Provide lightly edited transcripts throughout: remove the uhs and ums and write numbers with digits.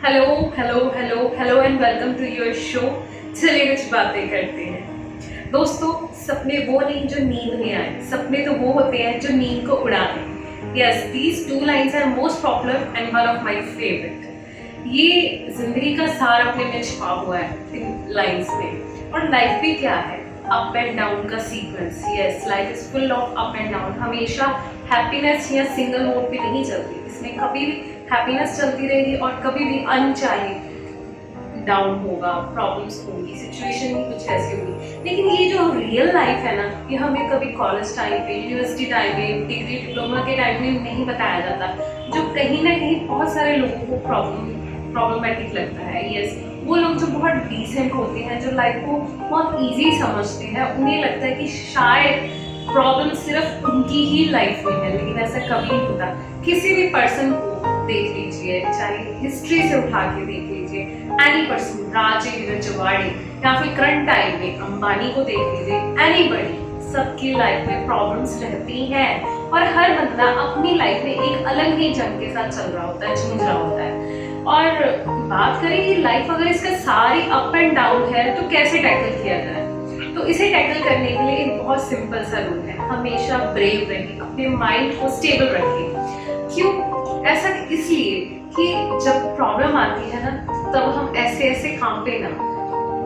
Hello hello hello hello and welcome to your show. चलिए कुछ बातें करते हैं। दोस्तों, सपने वो नहीं जो नींद में आए, सपने तो वो होते हैं जो नींद को उड़ा दें। Yes, these two lines are most popular and one of my favourite. ये जिंदगी का सार अपने में छुपा हुआ है इन लाइन्स में। और लाइफ भी क्या है? अप एंड डाउन का sequence. Yes, life is full of up and down. हमेशा हैप्पीनेस या सिंगल मोड पे नहीं चलती। इसमें कभी भी हैप्पीनेस चलती रहेगी और कभी भी अनचाहे डाउन होगा, प्रॉब्लम्स होंगी, सिचुएशन ही कुछ ऐसी होगी। लेकिन ये जो रियल लाइफ है ना, ये हमें कभी कॉलेज टाइम पे, यूनिवर्सिटी टाइम पे, डिग्री डिप्लोमा के टाइम में नहीं बताया जाता, जो कहीं ना कहीं बहुत सारे लोगों को प्रॉब्लमेटिक लगता है। यस, वो लोग जो बहुत डिसेंट होते हैं, जो लाइफ को बहुत ईजी समझते हैं, उन्हें लगता है कि शायद प्रॉब्लम सिर्फ उनकी ही लाइफ में है, लेकिन ऐसा कभी नहीं होता। किसी भी पर्सन को देख लीजिए, चाहे हिस्ट्री से उठा के देख लीजिए, एनी पर्सन, राजे जवाड़े या फिर करंट टाइम में अंबानी को देख लीजिए, एनीबडी, सबकी लाइफ में प्रॉब्लम्स रहती हैं। और हर बंदा अपनी लाइफ में एक अलग ही जंग के साथ चल रहा होता है, जूझ रहा होता है। और बात करें कि लाइफ अगर इसका सारी अप एंड डाउन है तो कैसे टैकल किया जाए, तो इसे टैकल करने के लिए एक बहुत सिंपल सा रूल है। हमेशा ब्रेव रहिए, अपने माइंड को स्टेबल रखिए। क्यों? ऐसा इसलिए कि जब प्रॉब्लम आती है ना, तब हम ऐसे ऐसे काम पे ना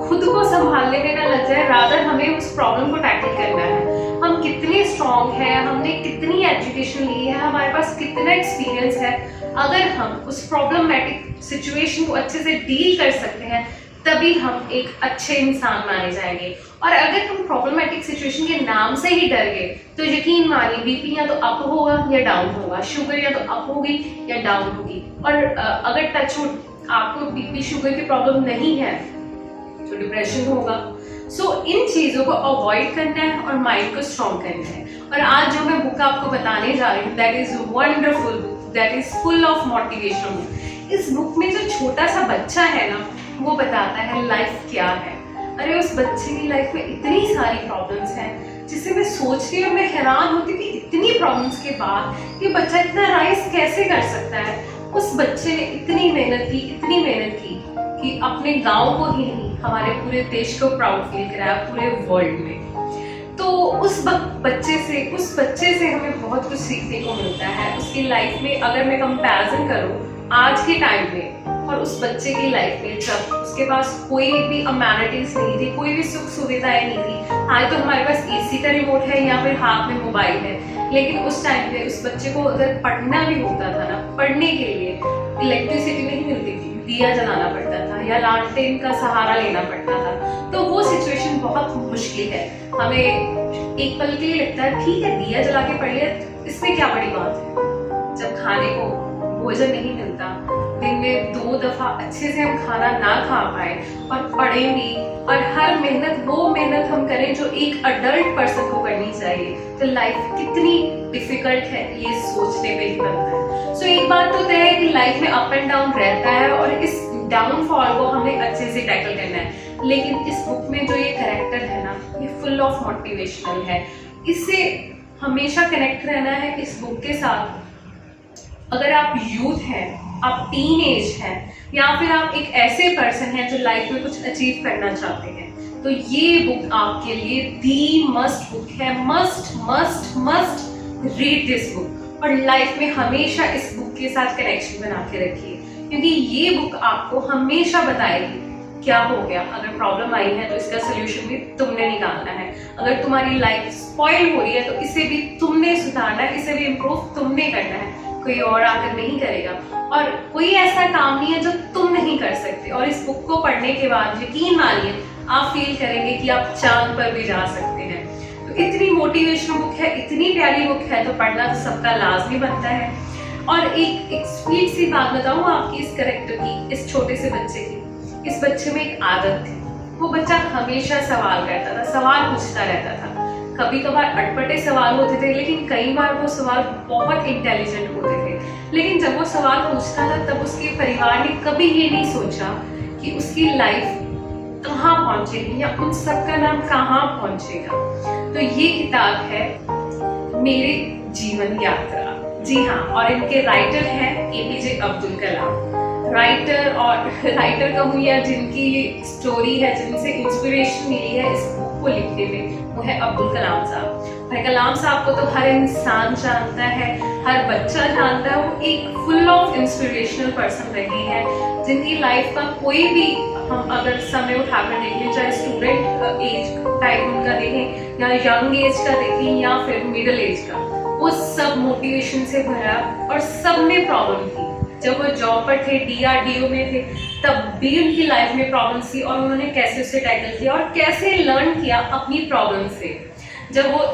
खुद को संभालने में ना लग जाए, रादर हमें उस प्रॉब्लम को टैकल करना है। हम कितने स्ट्रांग हैं, हमने कितनी एजुकेशन ली है, हमारे पास कितना एक्सपीरियंस है, अगर हम उस प्रॉब्लमेटिक सिचुएशन को अच्छे से डील कर सकते हैं, तभी हम एक अच्छे इंसान माने जाएंगे। और अगर हम प्रॉब्लमेटिक सिचुएशन के नाम से ही डर गए, तो यकीन मानिए बीपी या तो अप होगा या डाउन होगा, शुगर या तो अप होगी या डाउन होगी। और अगर टचवुड आपको बीपी शुगर की प्रॉब्लम नहीं है तो डिप्रेशन होगा। सो इन चीज़ों को अवॉइड करना है और माइंड को स्ट्रॉन्ग करना है। और आज जो मैं बुक आपको बताने जा रही हूँ, that is wonderful book, that is full of motivation book. इस बुक में जो छोटा सा बच्चा है ना, वो बताता है लाइफ क्या है। अरे उस बच्चे की लाइफ में इतनी सारी प्रॉब्लम्स हैं, जिसे मैं सोच के मैं हैरान होती कि इतनी प्रॉब्लम्स के बाद ये बच्चा इतना राइज कैसे कर सकता है। उस बच्चे ने इतनी मेहनत की कि अपने गांव को ही नहीं, हमारे पूरे देश को प्राउड फील कराया, पूरे वर्ल्ड में। तो उस बच्चे से हमें बहुत कुछ सीखने को मिलता है। उसकी लाइफ में अगर मैं कंपैरिजन करूँ आज के टाइम में और उस बच्चे की लाइफ में, जब उसके पास कोई भी अमेनिटीज नहीं थी, कोई भी सुख सुविधाएं नहीं थी। आज तो हमारे पास एसी का रिमोट है या फिर हाथ में मोबाइल है, लेकिन उस टाइम पे उस बच्चे को अगर पढ़ना भी होता था ना, पढ़ने के लिए इलेक्ट्रिसिटी नहीं मिलती थी, दिया जलाना पड़ता था या लालटेन का सहारा लेना पड़ता था। तो वो सिचुएशन बहुत मुश्किल है। हमें एक पल के लिए लगता है ठीक है, दिया जला के पढ़ लिया, इसमें क्या बड़ी बात है। जब खाने को भोजन नहीं मिलता, दिन में 2 दफा अच्छे से हम खाना ना खा पाए और पढ़ें भी, और हर वो मेहनत हम करें जो एक अडल्ट पर्सन को करनी चाहिए, तो लाइफ कितनी डिफिकल्ट है ये सोचने पे ही बनता है। सो एक बात तो तय है कि लाइफ में अप एंड डाउन रहता है और इस डाउनफॉल को हमें अच्छे से टैकल करना है। लेकिन इस बुक में जो ये कैरेक्टर है ना, ये फुल ऑफ मोटिवेशनल है। इससे हमेशा कनेक्ट रहना है इस बुक के साथ। अगर आप यूथ हैं, आप टीन एज हैं, या फिर आप एक ऐसे पर्सन हैं जो लाइफ में कुछ अचीव करना चाहते हैं, तो ये बुक आपके लिए दी मस्ट बुक है। Must must must read this book. और लाइफ में हमेशा इस बुक के साथ कनेक्शन बना के रखिए, क्योंकि ये बुक आपको हमेशा बताएगी क्या हो गया। अगर प्रॉब्लम आई है तो इसका सोल्यूशन भी तुमने निकालना है। अगर तुम्हारी लाइफ स्पॉइल हो रही है तो इसे भी तुमने सुधारना है, इसे भी इम्प्रूव तुमने करना है, कोई और आकर नहीं करेगा। और कोई ऐसा काम नहीं है जो तुम नहीं कर सकते। और इस बुक को पढ़ने के बाद यकीन मानिए आप फील करेंगे कि आप चांद पर भी जा सकते हैं। तो इतनी मोटिवेशनल बुक है, इतनी प्यारी बुक है, तो पढ़ना तो सबका लाजमी बनता है। और एक स्वीट सी बात बताऊं आपकी इस कैरेक्टर की, इस छोटे से बच्चे की। इस बच्चे में एक आदत थी, वो बच्चा हमेशा सवाल करता था, सवाल पूछता रहता था। कभी कभार अटपटे सवाल होते थे, लेकिन कई बार वो सवाल बहुत इंटेलिजेंट होते थे। लेकिन जब वो सवाल पूछता था, तब उसके परिवार ने कभी ये नहीं सोचा कि उसकी लाइफ कहाँ पहुंचेगी या उन सबका नाम कहाँ पहुंचेगा। तो ये किताब है मेरे जीवन यात्रा। जी हाँ, और इनके राइटर हैं एपीजे अब्दुल कलाम। राइटर कहूँ या जिनकी स्टोरी है, जिनसे इंस्पिरेशन मिली है इस बुक को लिखने में, वो है अब्दुल कलाम साहब। भाई कलाम साहब को तो हर इंसान जानता है, हर बच्चा जानता है। वो एक फुल ऑफ इंस्पिरेशनल पर्सन रहे हैं, जिनकी लाइफ का कोई भी हम अगर समय उठाकर देख लें, चाहे स्टूडेंट एज टाइम उनका देखें या यंग एज का देखें या फिर मिडिल एज का, वो सब मोटिवेशन से भरा और सब में प्रॉब्लम थी। जब वो जॉब पर थे, DRDO में थे, तब भी उनकी लाइफ में प्रॉब्लम्स थी और उन्होंने कैसे उसे टैकल किया और कैसे लर्न किया अपनी प्रॉब्लम से। जब वो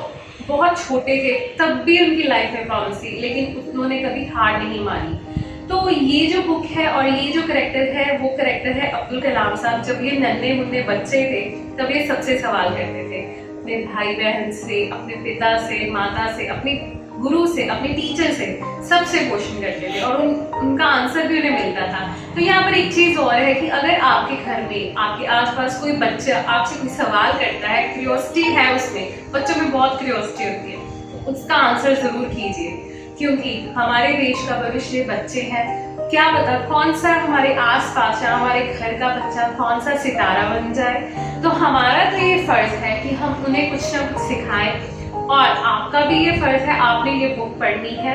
बहुत छोटे थे तब भी उनकी लाइफ में प्रॉब्लम्स थी, लेकिन उन्होंने कभी हार नहीं मानी। तो ये जो बुक है और ये जो करेक्टर है, वो करेक्टर है अब्दुल कलाम साहब। जब ये नन्हे मुन्ने बच्चे थे तब ये सबसे सवाल करते थे, अपने भाई बहन से, अपने पिता से, माता से, अपने गुरु से, अपने टीचर से, सबसे क्वेश्चन करते थे और उनका आंसर भी उन्हें मिलता था। तो यहाँ पर एक चीज़ और है कि अगर आपके घर में, आपके आसपास कोई बच्चा आपसे कोई सवाल करता है, क्यूरियोसिटी है उसमें, बच्चों में बहुत क्यूरियोसिटी होती है, तो उसका आंसर ज़रूर कीजिए, क्योंकि हमारे देश का भविष्य बच्चे हैं। क्या पता कौन सा हमारे आसपास या हमारे घर का बच्चा कौन सा सितारा बन जाए। तो हमारा तो ये फर्ज है कि हम उन्हें कुछ ना कुछ सिखाएं, और आपका भी ये फर्ज है, आपने ये बुक पढ़नी है।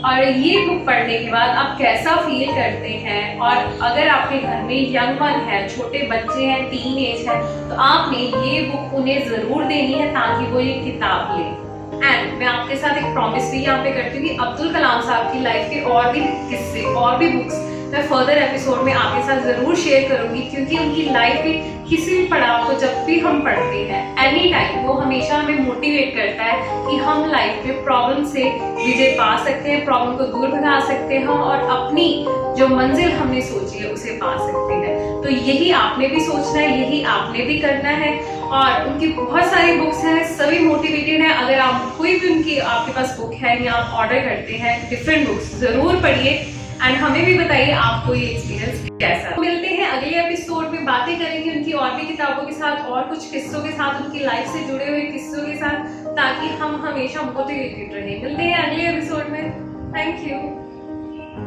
और ये बुक पढ़ने के बाद आप कैसा फील करते हैं, और अगर आपके घर में यंग वन है, छोटे बच्चे हैं, टीन एज है, तो आपने ये बुक उन्हें ज़रूर देनी है ताकि वो ये किताब लें। एंड मैं आपके साथ एक प्रॉमिस भी यहाँ पे करती हूँ कि अब्दुल कलाम साहब की लाइफ के और भी किस्से और भी बुक्स मैं फर्दर एपिसोड में आपके साथ ज़रूर शेयर करूँगी, क्योंकि उनकी लाइफ के किसी भी पड़ाव को जब भी हम पढ़ते हैं, एनी टाइम, वो हमेशा हमें मोटिवेट करता है कि हम लाइफ में प्रॉब्लम से विजय पा सकते हैं, प्रॉब्लम को दूर भगा सकते हैं और अपनी जो मंजिल हमने सोची है उसे पा सकते हैं। तो यही आपने भी सोचना है, यही आपने भी करना है। और उनकी बहुत सारी बुक्स हैं, सभी मोटिवेटेड हैं। अगर आप कोई भी उनकी आपके पास बुक है या आप ऑर्डर करते हैं डिफरेंट बुक्स, ज़रूर पढ़िए एंड हमें भी बताइए आपको ये एक्सपीरियंस कैसा। मिलते हैं अगले एपिसोड में, बातें करेंगे उनकी और भी किताबों के साथ और कुछ किस्सों के साथ, उनकी लाइफ से जुड़े हुए किस्सों के साथ, ताकि हम हमेशा मोटिवेटेड रहें। मिलते हैं अगले एपिसोड में। Thank you.